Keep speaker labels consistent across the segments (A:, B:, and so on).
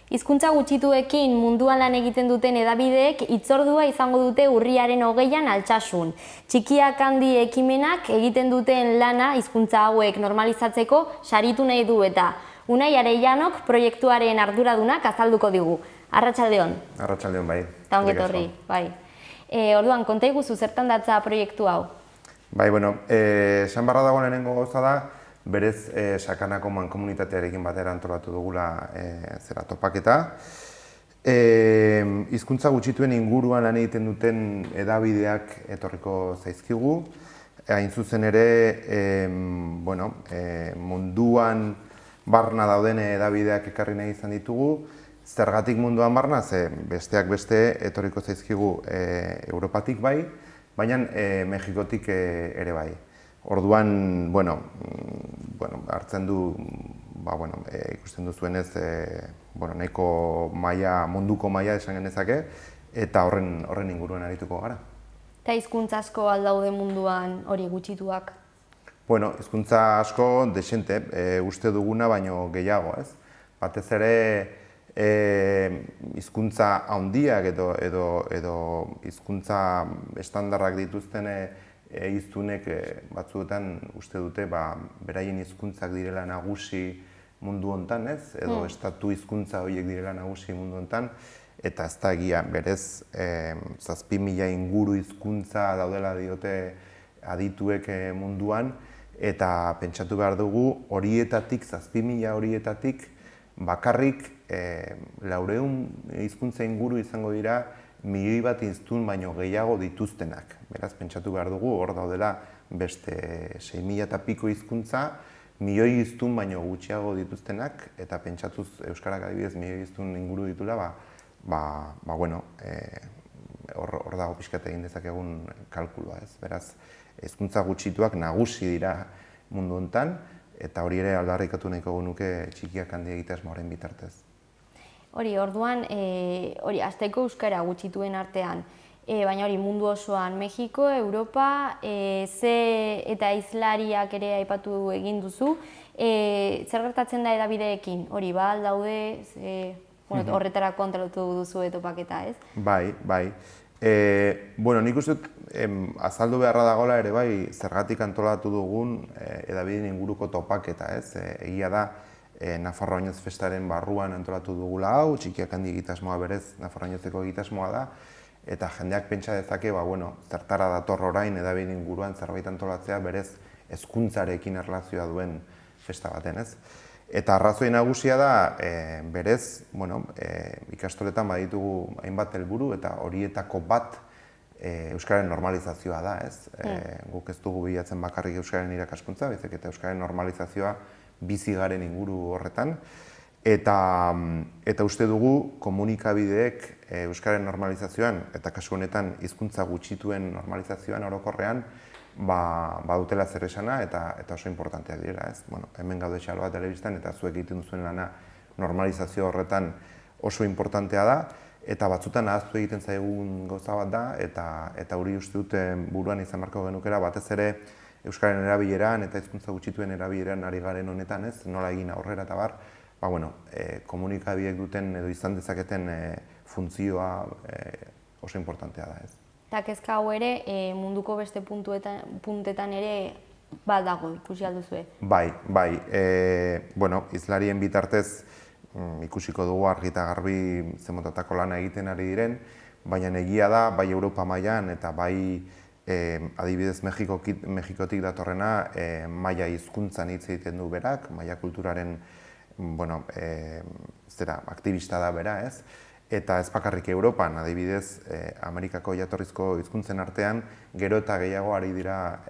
A: Hizkuntza gutxituekin munduan lan egiten duten hedabideek hitzordua izango dute urriaren 20an Altsasun. Txikiak handi ekimenak egiten duten lana hizkuntza hauek normalizatzeko saritu nahi du eta Unai Areillanok proiektuaren arduradunak azalduko digu. Arratsaldeon.
B: Arratsaldeon, bai.
A: Ta ongi etorri, bai. Orduan, konta iguzu zertan datza proiektu hau?
B: Bai, bueno, esan barra dago lehenengo gauza da, berez Sakanako mankomunitatearekin batera antolatu dugula topaketa. Hizkuntza gutxituen inguruan lan egiten duten hedabideak etorriko zaizkigu. Hain zuzen ere, munduan barna dauden hedabideak ekarri nahi izan ditugu. Zergatik munduan barna, ze besteak beste etorriko zaizkigu Europatik bai, baina Mexikotik ere bai. Orduan, hartzen du, ikusten duzuenez, nahiko maila, munduko maila esan genezake, eta horren inguruan arituko gara.
A: Eta hizkuntza asko aldaude munduan hori gutxituak?
B: Hizkuntza asko desente, uste duguna baino gehiago, ez? Batez ere, hizkuntza handiak edo hizkuntza estandarrak dituzten hiztunek batzuetan uste dute beraien hizkuntzak direla nagusi mundu hontan, ez? Edo estatu hizkuntza horiek direla nagusi mundu hontan, eta ez da egia, berez 7.000 inguru hizkuntza daudela diote adituek munduan, eta pentsatu behar dugu horietatik, 7.000 horietatik, bakarrik 400 hizkuntza inguru izango dira 1.000.000 hiztun baino gehiago dituztenak. Beraz, pentsatu behar dugu, hor daudela beste 6.000 eta piko hizkuntza, 1.000.000 hiztun baino gutxiago dituztenak, eta pentsatuz euskarak adibidez 1.000.000 hiztun inguru ditula, hor dago pixkat egin dezakegun kalkulua, ez? Beraz, hizkuntza gutxituak nagusi dira mundu hontan, eta hori ere aldarrikatu nahiko genuke txikiak handi egitasmoaren bitartez.
A: Hori, orduan, hasteko euskara gutxituen artean, baina hori mundu osoan, Mexiko, Europa, eta hizlariak ere aipatu egin duzu, zer gertatzen da hedabideekin? Hori, aldaude, horretarako antolatu duzu topaketa, ez?
B: Bai. Nik uste dut azaldu beharra dagoela ere bai zergatik antolatu dugun hedabideen inguruko topaketa, ez? Egia da, Nafarroa Oinez festaren barruan antolatu dugula hau, txikiak handi egitasmoa berez Nafarroa Oinezeko egitasmoa da, eta jendeak pentsa dezake, zertara dator orain hedabideen inguruan zerbait antolatzea berez hezkuntzarekin erlazioa duen festa baten, ez? Eta arrazoi nagusia da, berez, ikastoletan baditugu hainbat helburu eta horietako bat euskararen normalizazioa da, ez? Guk ez dugu bilatzen bakarrik euskararen irakaskuntza, baizik eta euskararen normalizazioa bizi garen inguru horretan. Eta uste dugu komunikabideek euskararen normalizazioan, eta kasu honetan hizkuntza gutxituen normalizazioan orokorrean, badutela zer esana eta oso importanteak dira, ez? Hemen gaude Xaloa telebistan eta zuek egiten duzuen lana normalizazio horretan oso importantea da, eta batzutan ahaztu egiten zaigun gauza bat da, eta hori uste dute buruan izan beharko genukera batez ere euskararen erabileran eta hizkuntza gutxituen erabileran ari garen honetan, ez? Nola egin aurrera eta bar, komunikabideek duten edo izan dezaketen funtzioa oso importantea da, ez?
A: Eta kezka hau ere, munduko beste puntetan ere dago, ikusi alduzue?
B: Bai. Hizlarien bitartez ikusiko dugu argi eta garbi zemotatako lana egiten ari diren, baina egia da, bai Europa mailan eta bai adibidez Mexikotik datorrena maila hizkuntzan hitz egiten du berak, maila kulturaren aktivista da bera, ez? Eta ez bakarrik Europan, adibidez, Amerikako jatorrizko hizkuntzen artean, gero eta gehiago ari dira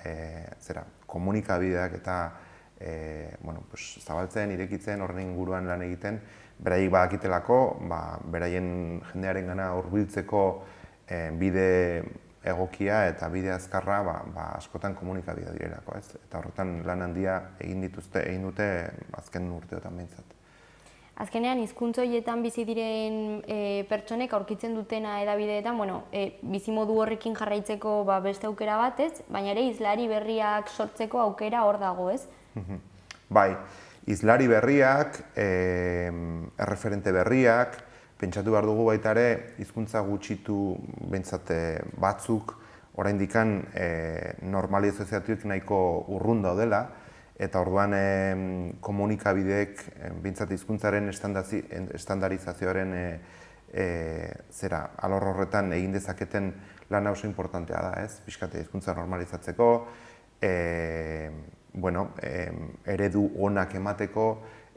B: komunikabideak eta zabaltzen, irekitzen, horren inguruan lan egiten, beraiek badakitelako, beraien jendearengana hurbiltzeko bide egokia eta bide azkarra askotan komunikabidea direlako, ez? Eta horretan lan handia egin dute azken urteotan behintzat.
A: Azkenean, hizkuntza horietan bizi diren pertsonek aurkitzen dutena hedabideetan, bizimodu horrekin jarraitzeko beste aukera bat, ez? Baina ere hizlari berriak sortzeko aukera hor dago, ez?
B: Bai, hizlari berriak, erreferente berriak, pentsatu behar dugu baita ere, hizkuntza gutxitu behintzat batzuk, oraindikan normalizaziotik nahiko urrun daudela, eta orduan komunikabideek behintzat hizkuntzaren estandarizazioaren alor horretan egin dezaketen lan oso importantea da, ez? Pixkate hizkuntza normalizatzeko, eredu onak emateko,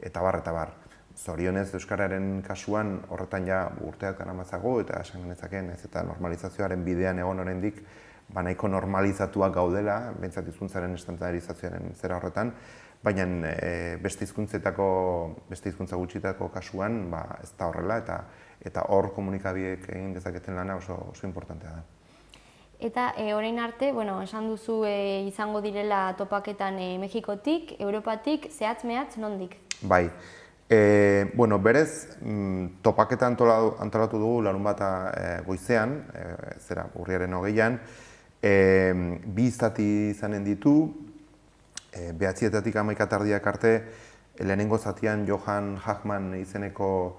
B: eta bar. Zorionez euskararen kasuan horretan ja urteak daramatzago eta esan genezakeen ez eta normalizazioaren bidean egon oraindik nahiko normalizatuak gaudela, behintzat hizkuntzaren estandarizazioaren zera horretan, baina beste hizkuntza gutxitako kasuan ez da horrela eta hor komunikabideek egin dezaketen lana oso importantea da.
A: Eta orain arte, esan duzu izango direla topaketan Mexikotik, Europatik, zehatz-mehatz nondik?
B: Bai. Berez, topaketa antolatu dugu larunbata goizean, urriaren 20an, bi zati izanen ditu, 9:00-tik 11:00 arte, lehenengo zatian Johan Hagman izeneko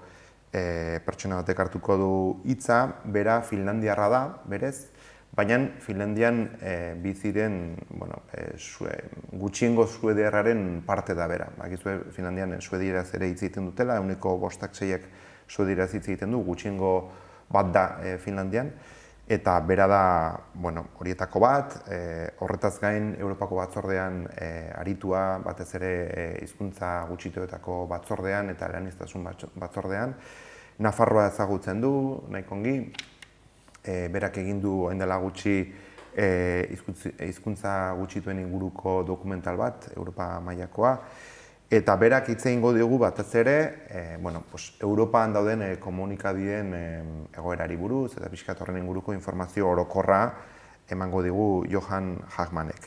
B: pertsona batek hartuko du hitza, bera Finlandiarra da, berez, baina Finlandian biziren gutxiengo suediarraren parte da bera. Bakizue Finlandian suedieraz ere hitz egiten dutela, 5-6 suedieraz hitz egiten du, gutxiengo bat da Finlandian, eta bera da horietako bat, horretaz gain Europako batzordean aritua, batez ere hizkuntza gutxituetako batzordean eta eleaniztasun batzordean. Nafarroa ezagutzen du, nahiko ongi, berak egin du orain dela gutxi hizkuntza gutxituen inguruko dokumental bat, Europa mailakoa, eta berak hitz egingo diogu batez ere, Europan dauden komunikabideen egoerari buruz eta pixkat horren inguruko informazio orokorra emango digu Johan Hagmanek.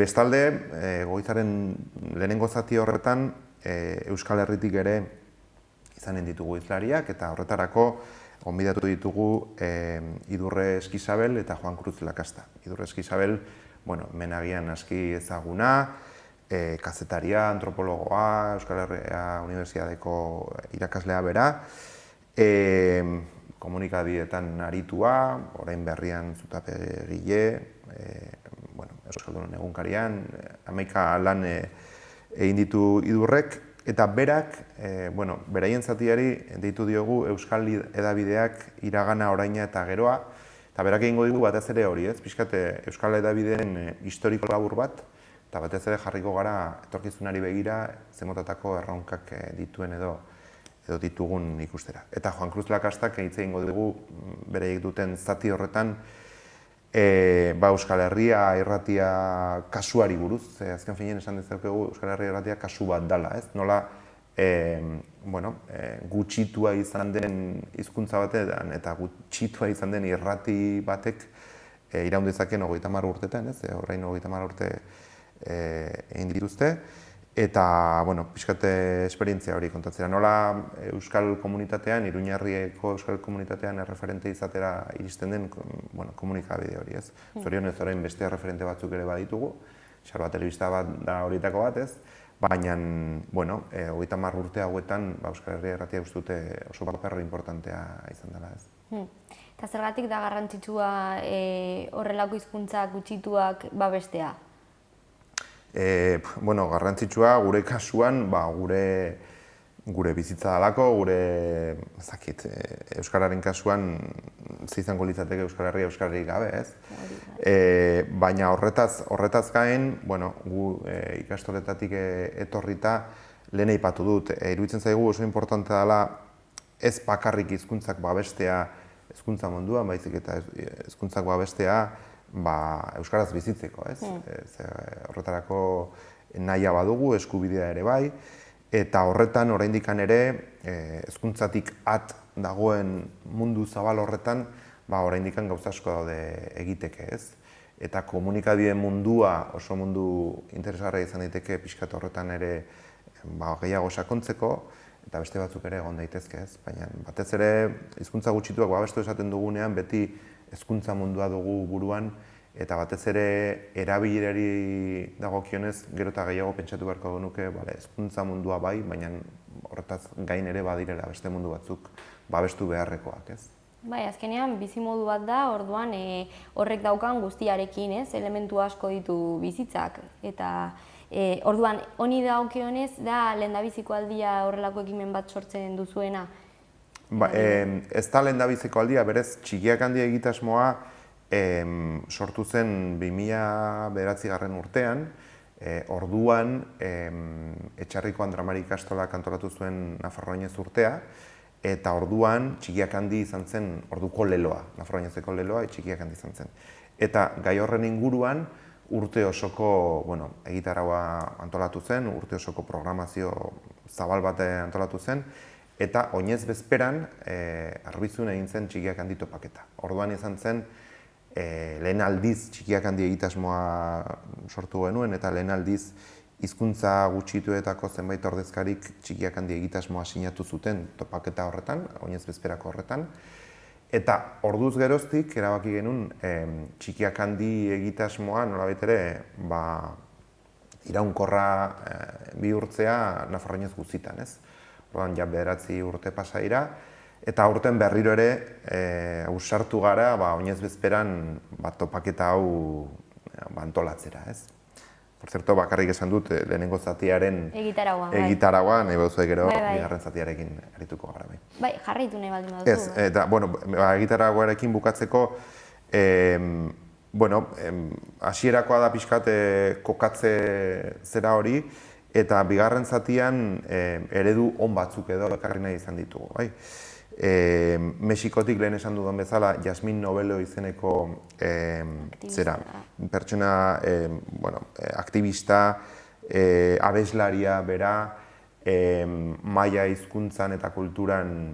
B: Bestalde, goizaren lehenengo zati horretan Euskal Herritik ere izanen ditugu hizlariak eta horretarako gonbidatu ditugu Idurre Eskizabel eta Juan Cruz Lakasta. Idurre Eskizabel, menagian aski ezaguna, kazetaria, antropologoa, Euskal Herria Unibertsitateko irakaslea bera, komunikabideetan aritua, orain berrian zutapegile, Euskaldunon egunkarian, 11 lan egin ditu Idurrek, eta berak, beraien zatiari deitu diogu Euskal Hedabideak iragana, oraina eta geroa, eta berak egingo digu batez ere hori, ez? Pixkate Euskal Hedabideen historiko labur bat, eta batez ere jarriko gara etorkizunari begira zemotatako erronkak dituen edo ditugun ikustera. Eta Juan Cruz Lakastak hitz egingo dugu bereiek duten zati horretan Euskal Herria irratia kasuari buruz, azken finean esan dezakegu Euskal Herria irratia kasu bat dela, ez? Nola gutxitua izan den hizkuntza batean eta gutxitua izan den irrati batek iraun dezaken 30 urtetan, ez? Orain 30 urte egin dituzte. Eta, pixkate esperientzia hori kontatzera. Nola Euskal komunitatean, Iruñerrieko Euskal komunitatean erreferente izatera iristen den komunikabide hori, ez? Zorionez orain beste erreferente batzuk ere baditugu, Xarba telebista bat da horietako bat, ez? Baina, 30 urte hauetan Euskal Herria irratia uste dute oso paper importantea izan dela, ez?
A: Eta zergatik da garrantzitsua horrelako hizkuntza gutxituak babestea?
B: Garrantzitsua gure kasuan, gure bizitza dalako, Euskararen kasuan izango litzateke Euskal Herria Euskarrik gabe, ez? Baina horretaz gain, gu ikastoletatik etorrita lehen aipatu dut. Iruditzen zaigu oso importantea dela ez bakarrik hizkuntzak babestea hezkuntza munduan, baizik eta hezkuntzak babestea euskaraz bizitzeko, ez? Horretarako nahia badugu, eskubidea ere bai, eta horretan oraindikan ere hezkuntzatik at dagoen mundu zabal horretan oraindikan gauza asko daude egiteke, ez? Eta komunikabide mundua oso mundu interesgarria izan daiteke pixkat horretan ere gehiago sakontzeko, eta beste batzuk ere egon daitezke, ez? Baina batez ere hizkuntza gutxituak babestu esaten dugunean beti hezkuntza mundua dugu buruan, eta batez ere erabilerari dagokionez gero eta gehiago pentsatu beharko genuke hezkuntza mundua bai, baina horretaz gain ere badirela beste mundu batzuk babestu beharrekoak, ez?
A: Bai, azkenean bizimodu bat da, orduan horrek daukan guztiarekin, ez? Elementu asko ditu bizitzak eta orduan honi dagokionez da lehendabiziko aldia horrelako ekimen bat sortzen duzuena.
B: Ez da lehendabiziko aldia, berez Txikiak Handia egitasmoa sortu zen 2009 urtean, orduan Etxarriko Andramari ikastolak antolatu zuen Nafarroainez urtea, eta orduan Txikiak Handi izan zen orduko leloa, Nafarroainezeko leloa Txikiak Handi izan zen. Eta gai horren inguruan urte osoko egitaraua antolatu zen, urte osoko programazio zabal bat antolatu zen, eta oinez bezperan Arbizun egin zen Txikiak Handi topaketa. Orduan izan zen lehen aldiz Txikiak Handi egitasmoa sortu genuen, eta lehen aldiz hizkuntza gutxituetako zenbait ordezkarik Txikiak Handi egitasmoa sinatu zuten topaketa horretan, oinez bezperako horretan. Eta orduz geroztik erabaki genuen Txikiak Handi egitasmoa nolabait ere iraunkorra bihurtzea Nafarroainez guztitan, ez? Orduan ja 9 urte pasa dira, eta aurten berriro ere ausartu gara oinez bezperan topaketa hau antolatzera, ez? Por cierto, bakarrik esan dut lehenengo zatiaren egitaragoa, nahi baduzu gero bigarren zatiarekin arituko gara.
A: Bai, jarraitu nahi baldin baduzu.
B: Ez, eta, egitaragoarekin bukatzeko, hasierakoa da pixkat kokatze zera hori, eta bigarren zatian eredu on batzuk edo ekarri nahi izan ditugu. Mexikotik lehen esan dudan bezala, Jasmin Nobelo izeneko pertsona aktivista, abeslaria bera, maia hizkuntzan eta kulturan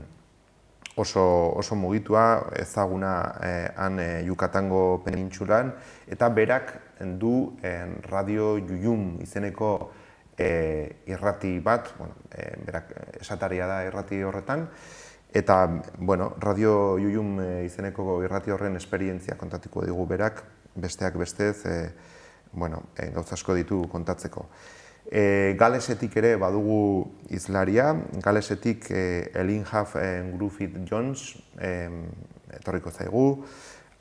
B: oso mugitua, ezaguna han Yucatango penintsulan, eta berak du Radio Yuyum izeneko irrati bat, berak esataria da irrati horretan, eta Radio Yuyum izeneko irrati horren esperientzia kontatuko digu berak, besteak bestez, gauza asko ditu kontatzeko. Galesetik ere badugu hizlaria, Galesetik Elinhaf Gruffith Jones etorriko zaigu.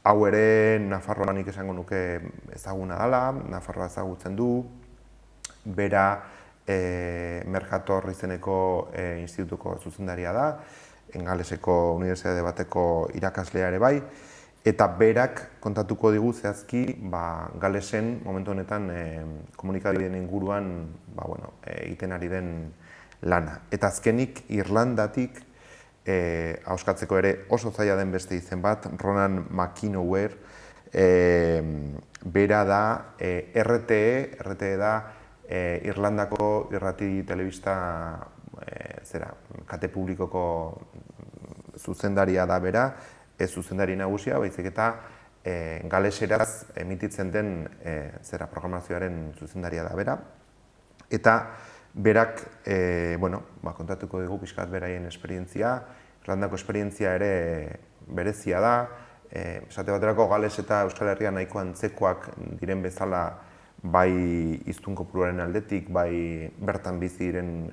B: Hau ere Nafarroanik esango nuke ezaguna dela, Nafarroa ezagutzen du. Bera Mercator izeneko institutuko zuzendaria da, Galeseko unibertsitate bateko irakaslea ere bai, eta berak kontatuko digu zehazki Galesen momentu honetan komunikabideen inguruan egiten ari den lana. Eta azkenik Irlandatik ahoskatzeko ere oso zaila den beste izen bat, Ronan McInoware, bera da RTE da Irlandako irrati telebista kate publikoko zuzendaria da bera, ez zuzendari nagusia, baizik eta galeseraz emititzen den programazioaren zuzendaria da bera. Eta berak kontatuko dugu pixkat beraien esperientzia, Irlandako esperientzia ere berezia da, esate baterako Gales eta Euskal Herria nahiko antzekoak diren bezala bai hiztun kopuruaren aldetik, bai bertan bizi diren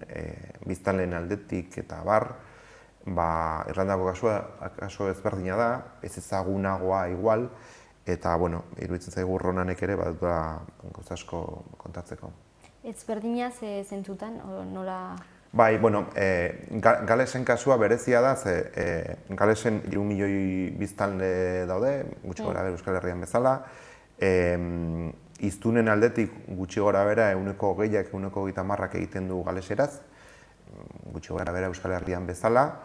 B: biztanleen aldetik eta bar, Irlandako kasu ezberdina da, ez ezagunagoa igual, eta iruditzen zaigu Ronanek ere badutela gauza asko kontatzeko.
A: Ezberdina ze zentzutan, nola?
B: Bai, Galesen kasua berezia da, Galesen 3 milioi biztanle daude, gutxi gora bera Euskal Herrian bezala, hiztunen aldetik gutxi gora bera 20%, 30% egiten du galeseraz, gutxi gora bera Euskal Herrian bezala,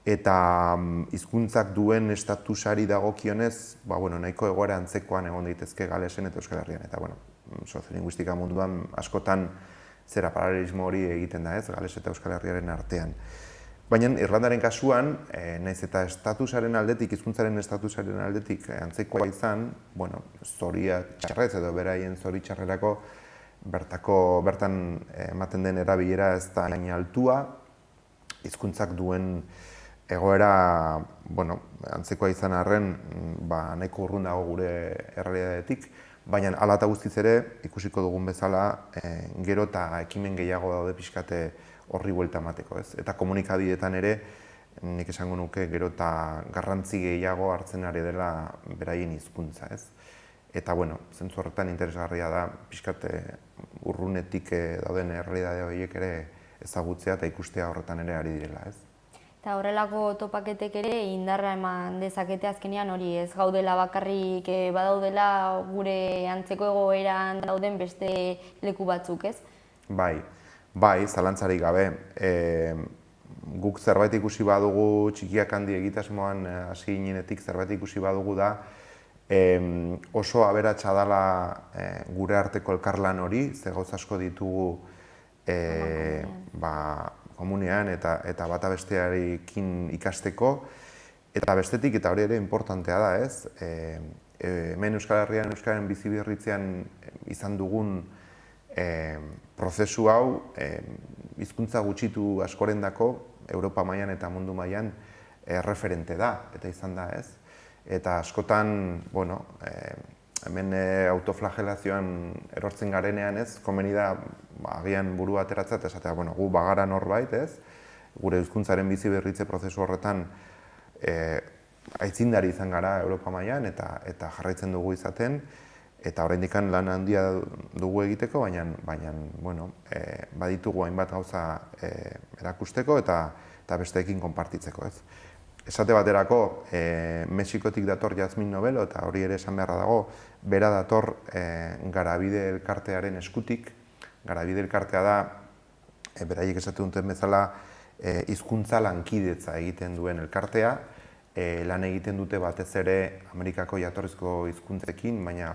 B: eta hizkuntzak duen estatusari dagokionez, nahiko egoera antzekoan egon daitezke Galesen eta Euskal Herrian, eta soziolinguistika munduan askotan paralelismo hori egiten da ez, Gales eta Euskal Herriaren artean. Baina Irlandaren kasuan, nahiz eta estatusaren aldetik, hizkuntzaren estatusaren aldetik antzekoa izan, zoria txarrez edo beraien zori txarrerako bertan ematen den erabilera ez da hain altua, hizkuntzak duen egoera, bueno, antzekoa izan arren, nahiko urrun dago gure errealitatetik, baina hala eta guztiz ere, ikusiko dugun bezala, gero eta ekimen gehiago daude pixkate horri buelta emateko, ez? Eta komunikabideetan ere, nik esango nuke gero eta garrantzi gehiago hartzen ari dela beraien hizkuntza, ez? Eta, bueno, zentzu horretan interesgarria da, pixkate urrunetik dauden errealitate horiek ere ezagutzea eta ikustea horretan ere ari direla, ez?
A: Eta horrelako topaketek ere indarra eman dezakete azkenean hori ez gaudela bakarrik badaudela gure antzeko egoeran dauden beste leku batzuk, ez?
B: Bai, zalantzarik gabe. Guk zerbait ikusi badugu, txikiak handi egitasmoan hasi ginenetik zerbait ikusi badugu da, oso aberatsa dela gure arteko elkarlan hori, ze gauza asko ditugu komunean eta bata bestearekin ikasteko, eta bestetik, eta hori ere importantea da, ez? Hemen Euskal Herrian, Euskararen biziberritzean izan dugun prozesu hau, hizkuntza gutxitu askorendako, Europa mailan eta mundu mailan referente da, eta izan da, ez? Eta askotan, bueno, hemen autoflagelazioan erortzen garenean, ez? Komeni da, agian burua ateratzea eta esatea, bueno, gu bagara norbait, ez? Gure hizkuntzaren bizi berritze prozesu horretan aitzindari izan gara Europa mailan eta jarraitzen dugu izaten, eta oraindik lan handia dugu egiteko, baina bueno, baditugu hainbat gauza erakusteko eta besteekin konpartitzeko, ez? Esate baterako, Mexikotik dator Jasmin Nobelo, eta hori ere esan beharra dago, bera dator Garabide elkartearen eskutik. Garabide elkartea da, beraiek esate duten bezala, hizkuntza lankidetza egiten duen elkartea, lan egiten dute batez ere Amerikako jatorrizko hizkuntzekin, baina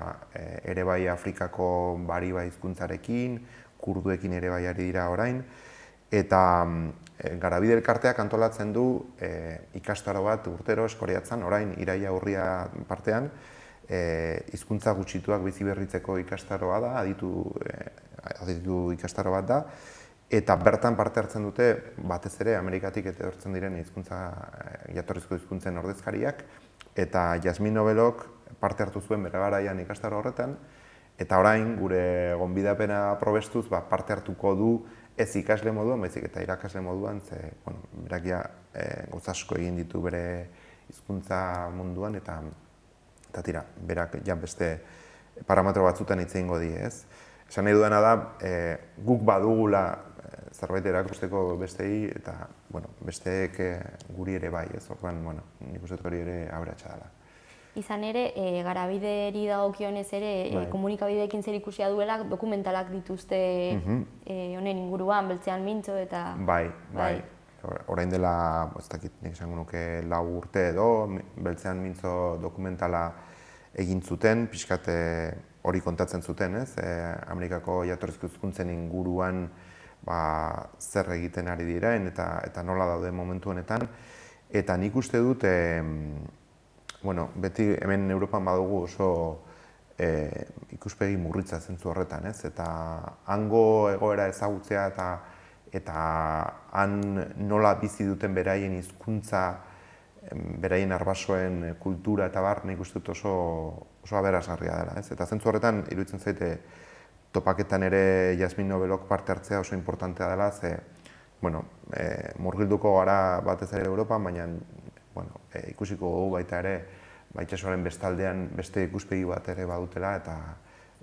B: ere bai Afrikako bariba hizkuntzarekin, kurduekin ere bai ari dira orain, eta Garabide elkarteak antolatzen du ikastaro bat urtero Eskoriatzan, orain iraila urria partean, hizkuntza gutxituak bizi berritzeko ikastaroa da, aditu ikastaro bat da, eta bertan parte hartzen dute batez ere Amerikatik etortzen diren jatorrizko hizkuntzen ordezkariak, eta Jasmin Nobelok parte hartu zuen bere garaian ikastaro horretan, eta orain gure gonbidapena probestuz parte hartuko du ez ikasle moduan, baizik eta irakasle moduan, ze, bueno, berak ja gauza asko egin ditu bere hizkuntza munduan, eta tira, berak ja beste parametro batzutan hitz egingo die, ez? Esan nahi duena da, guk badugula zerbait erakusteko bestei, eta, bueno, besteek guri ere bai, ez? Orduan, bueno, nik uste hori ere aberatsa dela.
A: Izan ere, Garabideri dagokionez ere, komunikabideekin zer ikusia duela, dokumentalak dituzte honen inguruan, Beltzean Mintzo eta...
B: Bai. Orain dela, ez dakit, nik esango nuke 4 urte edo, Beltzean Mintzo dokumentala egin zuten, pixkat hori kontatzen zuten, ez? Amerikako jatorrizko hizkuntzen inguruan zer egiten ari diren eta nola daude momentu honetan. Eta nik uste dut, bueno, beti hemen Europan badugu oso ikuspegi murritza zentzu horretan, ez? Eta hango egoera ezagutzea eta han nola bizi duten beraien hizkuntza, beraien arbasoen kultura eta bar, nik uste dut oso aberasgarria dela, ez? Eta zentzu horretan, iruditzen zaite, topaketan ere Jasmin Nobelok parte hartzea oso importantea dela, ze, bueno, murgilduko gara batez ere Europan, baina ikusiko dugu baita ere, itsasoaren bestaldean beste ikuspegi bat ere badutela,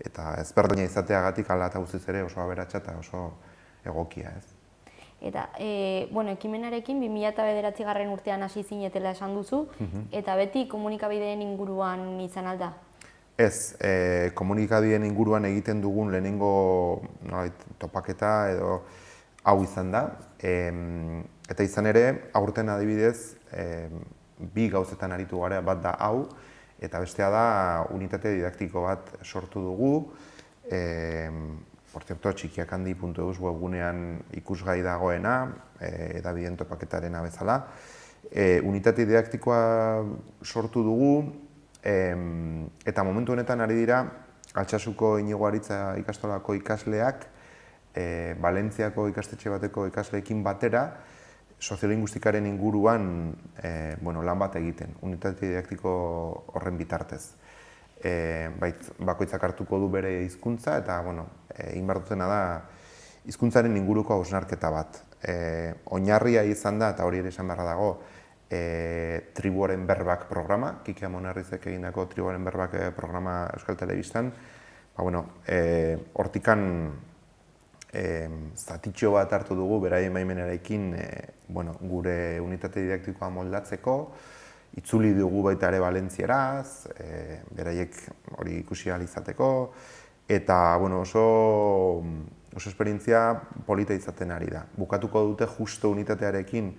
B: eta ezberdina izateagatik hala eta guztiz ere oso aberatsa eta oso egokia, ez?
A: Eta, ekimenarekin 2009 urtean hasi zinetela esan duzu, eta beti komunikabideen inguruan izan alda?
B: Ez, komunikabideen inguruan egiten dugun lehenengo topaketa edo hau izan da, eta izan ere, aurten adibidez, 2 gauzetan aritu gara, bat da hau, eta bestea da unitate didaktiko bat sortu dugu, por cierto, txikiakandi.eus webgunean ikusgai dagoena, edabideen topaketarena bezala. Unitate didaktikoa sortu dugu, eta momentu honetan ari dira, Altsasuko Inigo Aritza ikastolako ikasleak, Valentziako ikastetxe bateko ikasleekin batera, soziolinguistikaren inguruan lan bat egiten, unitate didaktiko horren bitartez. Bakoitzak hartuko du bere hizkuntza eta egin behar dutena da hizkuntzaren inguruko hausnarketa bat. Oinarria izan da, eta hori ere esan beharra dago, Tribuaren Berbak programa, Kike Amonarrizek egindako Tribuaren Berbak programa Euskal Telebistan. Hortikan zatitxo bat hartu dugu beraien baimenarekin gure unitate didaktikoa moldatzeko, itzuli dugu baita ere Valentzieraz, beraiek hori ikusi ahal izateko, eta oso esperientzia polita izaten ari da. Bukatuko dute justo unitatearekin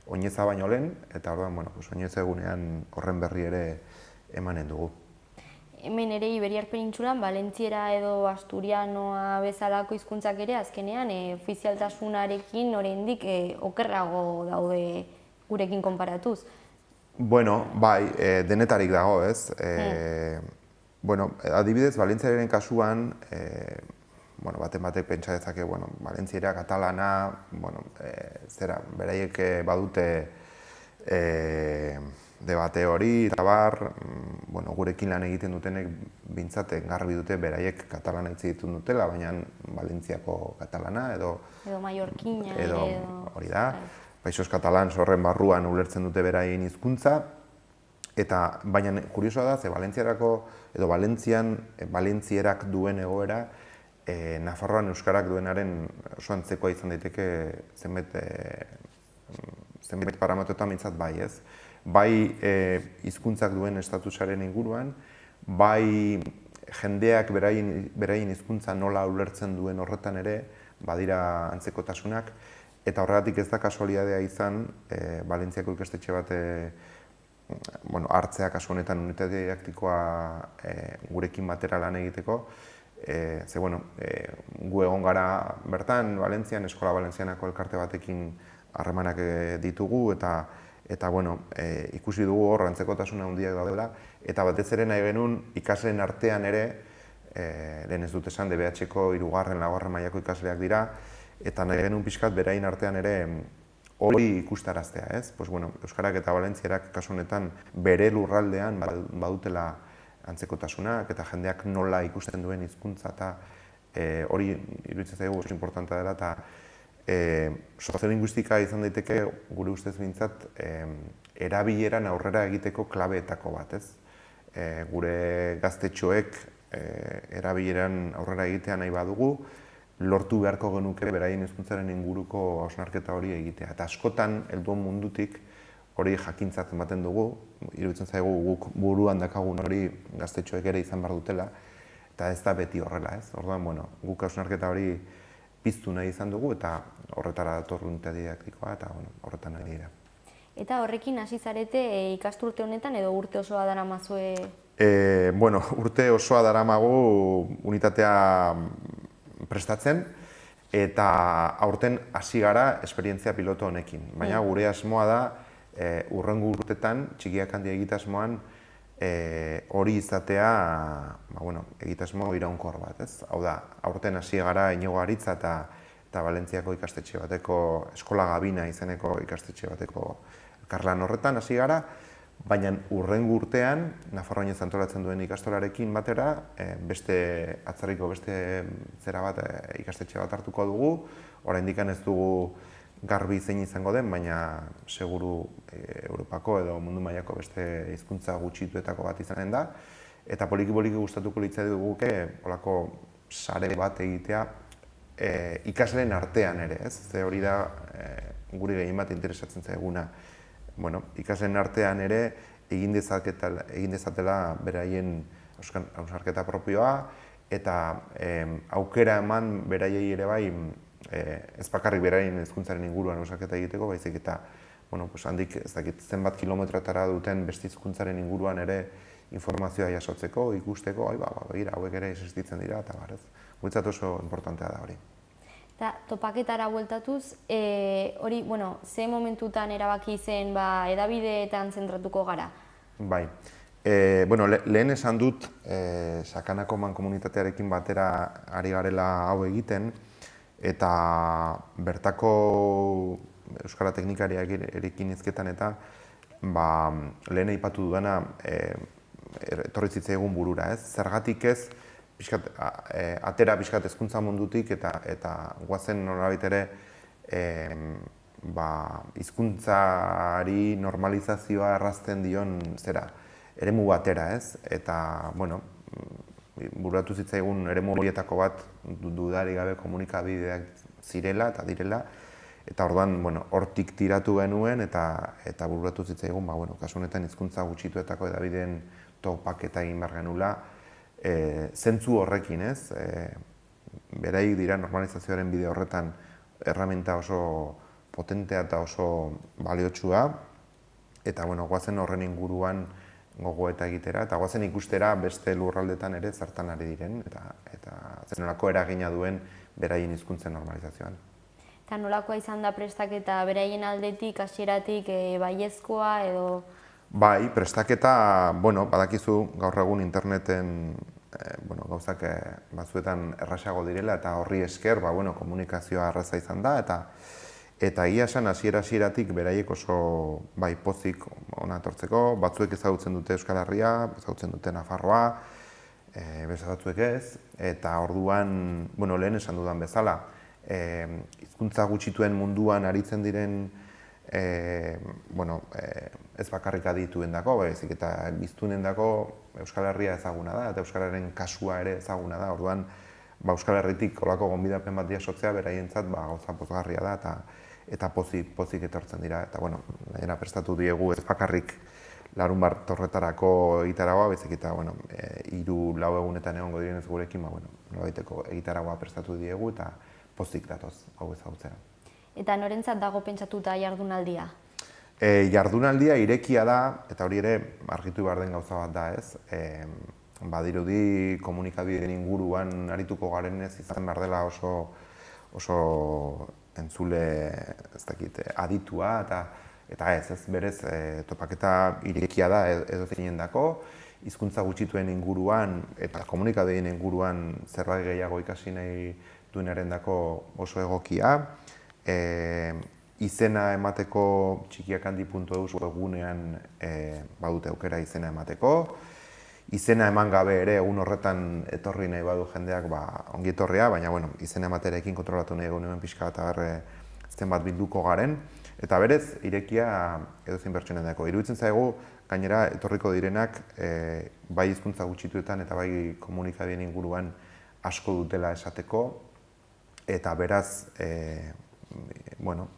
B: oineza baino lehen, eta orduan, oineza egunean horren berri ere emanen dugu.
A: Hemen ere Iberiar Penintsulan, Valentziera edo Asturianoa bezalako hizkuntzak ere azkenean ofizialtasunarekin oraindik okerrago daude gurekin konparatuz.
B: Bai, denetarik dago, ez? Adibidez, Valentziaren kasuan, baten batek pentsa dezake, Valentziera, katalana, beraiek badute debate hori, eta gurekin lan egiten dutenek bintzate garbi dute beraiek katalana hitz egiten dutela, baina Valentziako katalana edo
A: mallorquina
B: edo hori da. Paixos Katalan horren barruan ulertzen dute beraien hizkuntza, eta baina kuriosoa da, ze Valentzierako edo Valentzierak duen egoera, Nafarroan euskarak duenaren oso antzekoa izan daiteke zenbait parametroetan mintzat bai, ez? Bai hizkuntzak duen estatusaren inguruan, bai jendeak beraien hizkuntza nola ulertzen duen horretan ere, badira antzekotasunak, eta horregatik ez da kasualidadea izan, Valentziako ikastetxe bat hartzea kasu honetan unitate didaktikoa gurekin batera lan egiteko, gu egon gara bertan, Valentzian, Eskola Valentzianako elkarte batekin harremanak ditugu, eta ikusi dugu hor antzekotasuna handiak daudela, eta batez ere nahi genuen ikasleen artean ere, lehen ez dut esan, DBH-ko 3., 4. mailako ikasleak dira, eta nahi genuen pixkat berain artean ere hori ikustaraztea, ez? Euskarak eta Valentzierak kasu honetan bere lurraldean badutela antzekotasunak eta jendeak nola ikusten duen hizkuntza, eta hori iruditzen zaigu oso importantea dela, eta soziolinguistika izan daiteke gure ustez behintzat erabileran aurrera egiteko klabeetako bat, ez? Gure gaztetxoek erabileran aurrera egitea nahi badugu, lortu beharko genuke beraien hizkuntzaren inguruko hausnarketa hori egitea. Eta askotan, helduen mundutik hori jakintzat ematen dugu, iruditzen zaigu guk buruan dakagun hori gaztetxoek ere izan behar dutela, eta ez da beti horrela, ez? Orduan, guk hausnarketa hori piztu nahi izan dugu, eta horretara dator unitate didaktikoa, eta horretan nahi dira.
A: Eta horrekin hasi zarete ikasturte honetan edo urte osoa daramazue?
B: Urte osoa daramagu unitatea prestatzen, eta aurten hasi gara esperientzia piloto honekin. Baina gure asmoa da, hurrengo urtetan, txikiak handia egitasmoan, hori izatea egitasmo iraunkor bat, ez? Hau da, aurten hasi gara Inigo Aritza eta Valentziako ikastetxe bateko, Eskola Gabina izeneko ikastetxe bateko elkarlan horretan hasi gara, baina hurrengo urtean, Nafarroan antolatzen duen ikastolarekin batera, atzarriko beste zera bat ikastetxe bat hartuko dugu, oraindik ez dugu garbi zein izango den, baina seguru Europako edo mundu mailako beste hizkuntza gutxituetako bat izanen da, eta poliki-poliki gustatuko litzaiguke holako sare bat egitea ikasleen artean ere, ez? Ze hori da guri gehien bat interesatzen zaiguna. Ikasleen artean ere egin dezatela beraien hausnarketa propioa, eta aukera eman beraiei ere bai ez bakarrik beraien hizkuntzaren inguruan hausnarketa egiteko, baizik eta handik ez dakit zenbat kilometrotara duten beste hizkuntzaren inguruan ere informazioa jasotzeko, ikusteko, begira, hauek ere existitzen dira, eta barez. Guretzat oso importantea da hori.
A: Eta topaketara bueltatuz, hori, ze momentutan erabaki zen hedabideetan zentratuko gara?
B: Bai. Lehen esan dut, Sakanako mankomunitatearekin batera ari garela hau egiten, eta bertako euskara teknikariak erekin hizketan eta lehen aipatu dudana etorri zitzaigun burura, ez? Zergatik ez, atera pixkat hezkuntza mundutik eta goazen nolabait ere hizkuntzari normalizazioa errazten dion eremu batera, ez? Eta, bueno, bururatu zitzaigun eremu horietako bat dudarik gabe komunikabideak zirela eta direla, eta orduan, hortik tiratu genuen eta bururatu zitzaigun, kasu honetan hizkuntza gutxituetako hedabideen topaketa egin behar genula, zentzu horrekin, ez? Beraik dira normalizazioaren bide horretan erramenta oso potentea eta oso baliotsua, eta goazen horren inguruan gogoeta egitera, eta goazen ikustera beste lurraldetan ere zertan ari diren, eta zer nolako eragina duen beraien hizkuntzen normalizazioan.
A: Eta nolakoa izan da prestaketa beraien aldetik, hasieratik baiezkoa edo?
B: Bai, prestaketa, badakizu gaur egun interneten gauzak batzuetan errazago direla eta horri esker komunikazioa erraza izan da eta egia esan hasieratik beraiek oso pozik hona etortzeko, batzuek ezagutzen dute Euskal Herria, ezagutzen dute Nafarroa, beste batzuek ez, eta orduan, lehen esan dudan bezala, hizkuntza gutxituen munduan aritzen diren ez bakarrik adituendako, baizik eta biztunendako Euskal Herria ezaguna da, eta Euskararen kasua ere ezaguna da, orduan Euskal Herritik olako gonbidapen bat jasotzea beraientzat gauza pozgarria da, eta pozik etortzen dira, eta gainera prestatu diegu ez bakarrik larunbat horretarako egitaragoa, baizik eta 3-4 egunetan egongo direnez gurekin, nolabaiteko egitaragoa prestatu diegu eta pozik datoz hau ezagutzera.
A: Eta norentzat dago pentsatuta jardunaldia?
B: Jardunaldia irekia da, eta hori ere argitu behar den gauza bat da, ez? Badirudi komunikabideen inguruan arituko garenez izan behar dela oso entzule aditua, eta ez berez topaketa irekia da edozeinen dako, hizkuntza gutxituen inguruan eta komunikabideen inguruan zerbait gehiago ikasi nahi duenaren dako oso egokia. Izena emateko txikiakandi.eus webgunean badute aukera izena emateko. Izena eman gabe ere egun horretan etorri nahi badu jendeak ongi etorria, baina izena ematerekin kontrolatu nahi egun hemen pixka eta zenbat bilduko garen. Eta berez, irekia edozein pertsonen dako. Iruditzen zaigu, gainera etorriko direnak bai hizkuntza gutxituetan eta bai komunikabideen inguruan asko dutela esateko, eta beraz,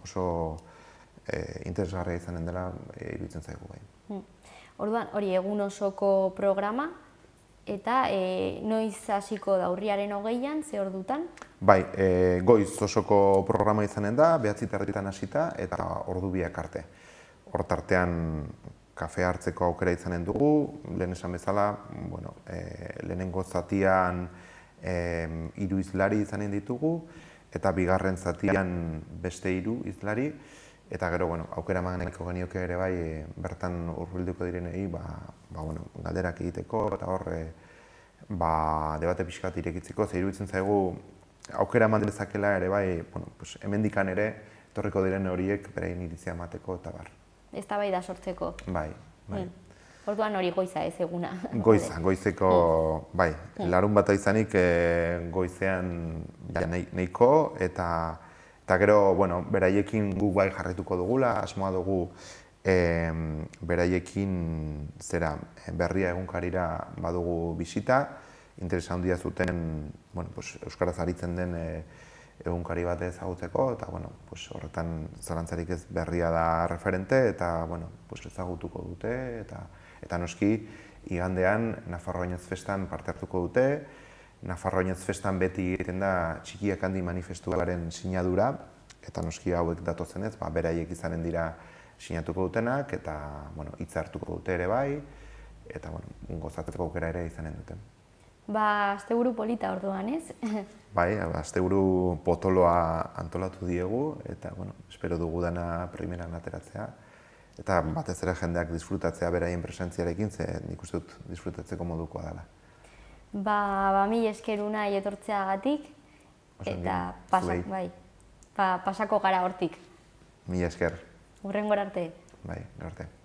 B: oso interesgarria izanen dela iruditzen zaigu bai.
A: Orduan, hori egun osoko programa, eta noiz hasiko da urriaren 20an, ze ordutan?
B: Bai, goiz osoko programa izanen da, 9:30 hasita eta ordu biak arte. Hor tartean kafe hartzeko aukera izanen dugu, lehen esan bezala, lehenengo zatian 3 hizlari izanen ditugu, eta bigarren zatian beste 3 hizlari, eta gero, aukera emango genioke ere bai, bertan hurbilduko direnei, galderak egiteko, eta hor, debate pixkat irekitzeko, ze iruditzen zaigu, aukera eman dezakela ere bai, hemendikan ere, etorriko diren horiek beraien iritzia emateko, eta bar.
A: Eztabaida sortzeko.
B: Bai.
A: Orduan hori goiza ez eguna.
B: Goizeko, bai, larun bata izanik goizean nahiko, eta gero, beraiekin guk bai jarrituko dugula, asmoa dugu beraiekin berria egunkarira badugu bisita, interesa handia zuten euskaraz aritzen den egunkari bat ezagutzeko, eta horretan zalantzarik ez berria da referente, eta ezagutuko dute, eta noski igandean Nafarroa Oinez Festan parte hartuko dute. Nafarroa Oinez Festan beti egiten da Txikiak Handi manifestuaren sinadura, eta noski hauek datozenez, beraiek izanen dira sinatuko dutenak, eta hitza hartuko dute ere bai, eta gozatzeko aukera ere izanen dute.
A: Asteburu polita orduan, ez?
B: Bai, asteburu potoloa antolatu diegu, eta espero dugu dana primeran ateratzea, eta batez ere jendeak disfrutatzea beraien presentziarekin, ze nik uste dut disfrutatzeko modukoa dela.
A: Mila esker Unai etortzeagatik, eta pasako gara hortik.
B: Mila esker.
A: Hurrengora arte.
B: Bai, arte.